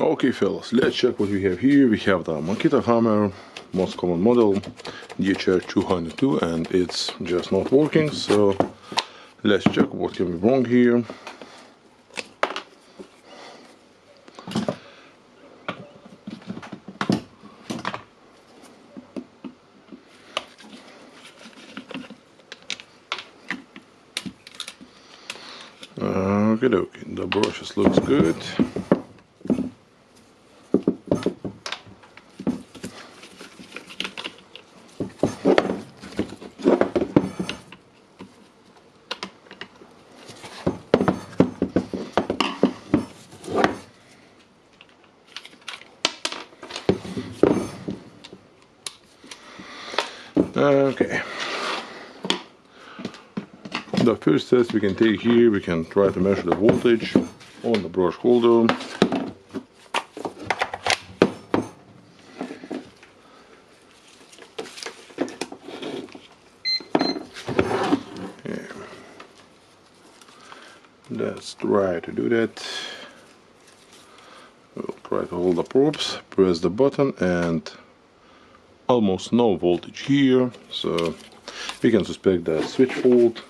Okay fellas, let's check what we have here. We have the Makita hammer, most common model, DHR202, and it's just not working, so let's check what can be wrong here. Okay, the brushes looks good. Okay. The first test we can take here, we can try to measure the voltage on the brush holder. Okay. Let's try to do that. We'll try to hold the probes, press the button, and almost no voltage here, so we can suspect the switch fault.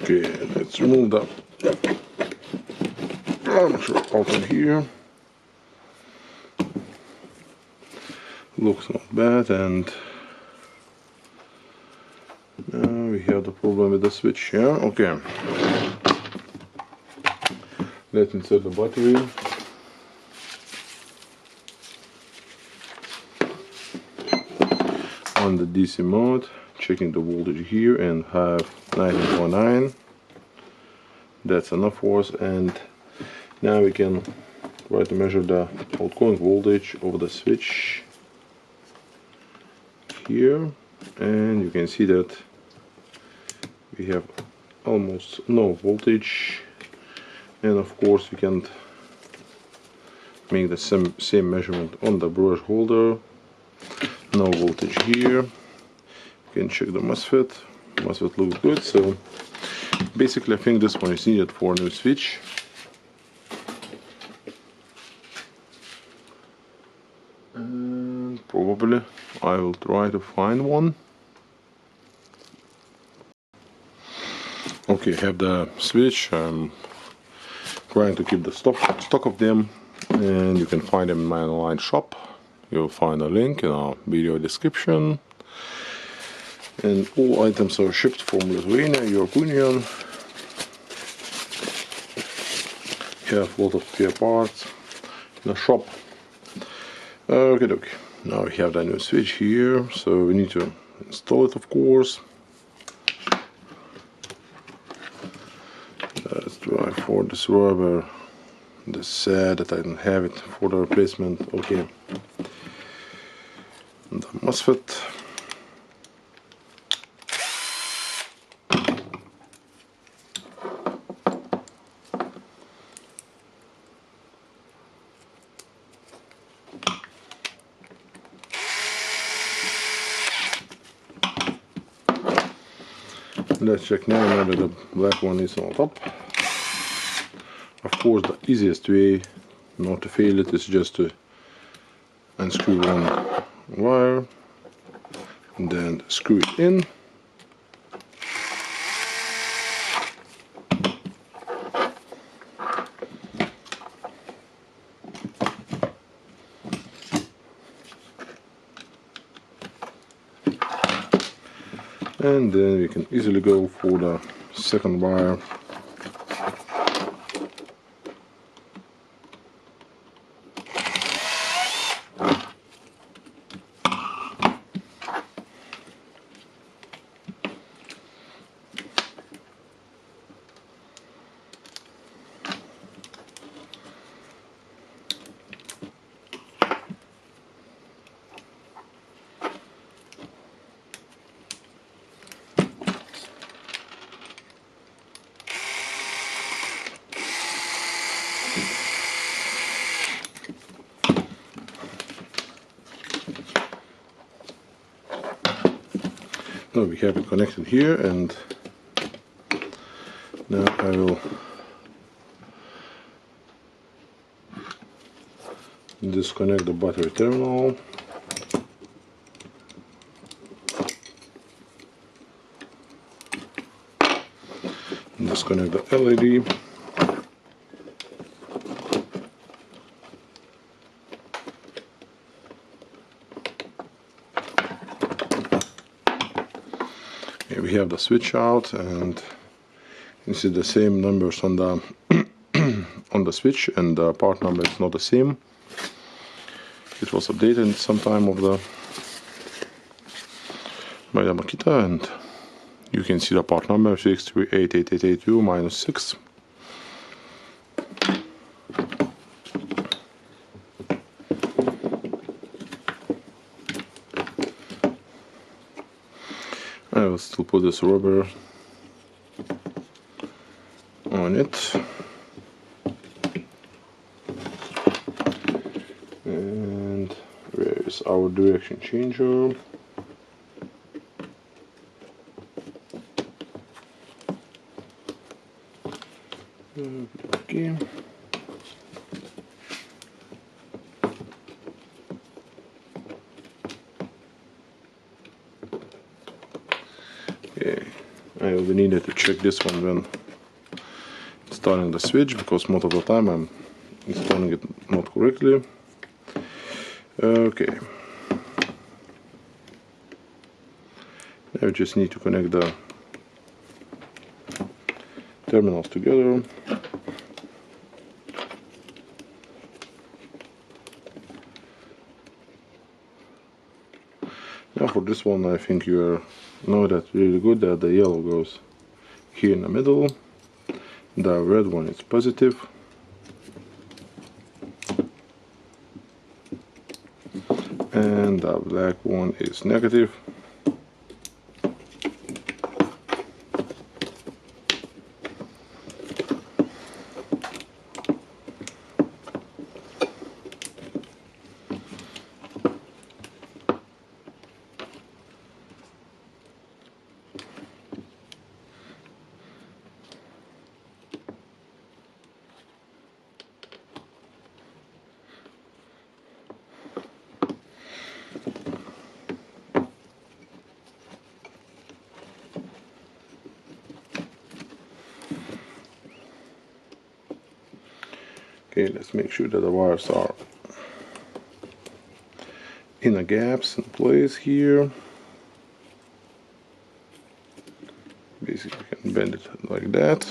Okay, let's remove the armature out of here. Looks not bad, and now we have the problem with the switch here. Okay, let's insert the battery. On the DC mode, checking the voltage here, and have 19.9. That's enough for us, and now we can try to measure the outgoing voltage over the switch here, and you can see that we have almost no voltage, and of course we can make the same measurement on the brush holder. No voltage here. You can check the MOSFET. MOSFET looks good, so basically I think this one is needed for a new switch. And probably I will try to find one. Okay, I have the switch. I'm trying to keep the stock of them, and you can find them in my online shop. You'll find a link in our video description. And all items are shipped from Lithuania, European Union. You have a lot of spare parts in the shop. Okay, now we have the new switch here, so we need to install it, of course. Let's try for this rubber. That's sad that I don't have it for the replacement. Okay. The MOSFET. Let's check now that the black one is on top. Of course, the easiest way not to fail it is just to unscrew one wire and then screw it in. And then we can easily go for the second wire. Now we have it connected here, and now I will disconnect the battery terminal. Disconnect the LED. Okay, we have the switch out, and you see the same numbers on the on the switch, and the part number is not the same. It was updated sometime of the by the Makita, and you can see the part number 6388882-6. I will still put this rubber on it. And where is our direction changer? Okay. Okay, I will need to check this one when installing the switch, because most of the time I'm installing it not correctly. Okay, now I just need to connect the terminals together. Now for this one, I think you know that really good that the yellow goes here in the middle, the red one is positive, and the black one is negative. Okay, let's make sure that the wires are in the gaps in place here. Basically, you can bend it like that.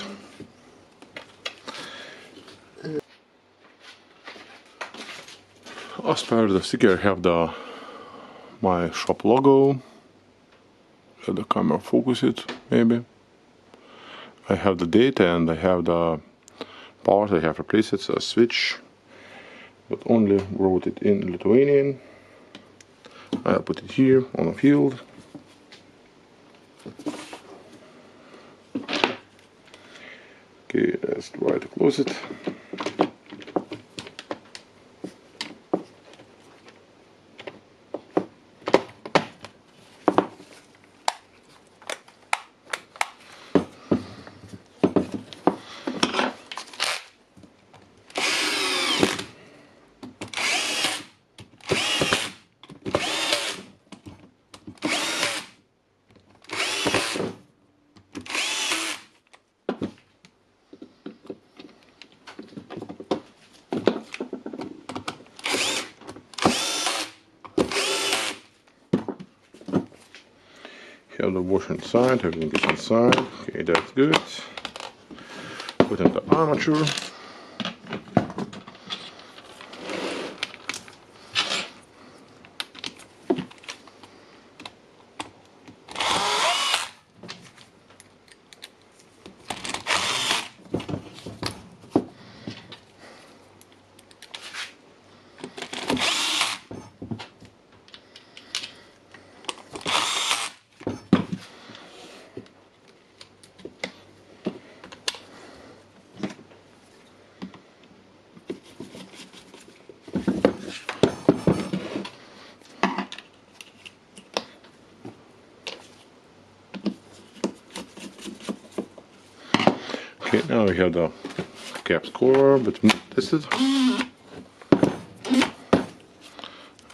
As per the sticker, I have my shop logo. Let the camera focus it, maybe. I have the date, and I have the part I have replaced it, a switch, but only wrote it in Lithuanian. I'll put it here on the field. Okay, let's try to close it. have the washer inside, everything is inside. Okay, that's good. Put in the armature. Okay, now we have the caps cover, but we need to test it.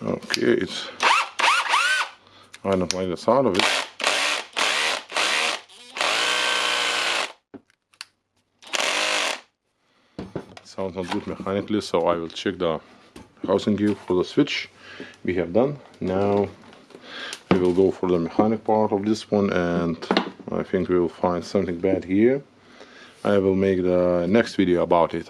Okay, it's, I don't like the sound of it. Sounds not good mechanically, so I will check the housing gear for the switch. We have done. Now we will go for the mechanic part of this one, and I think we will find something bad here. I will make the next video about it.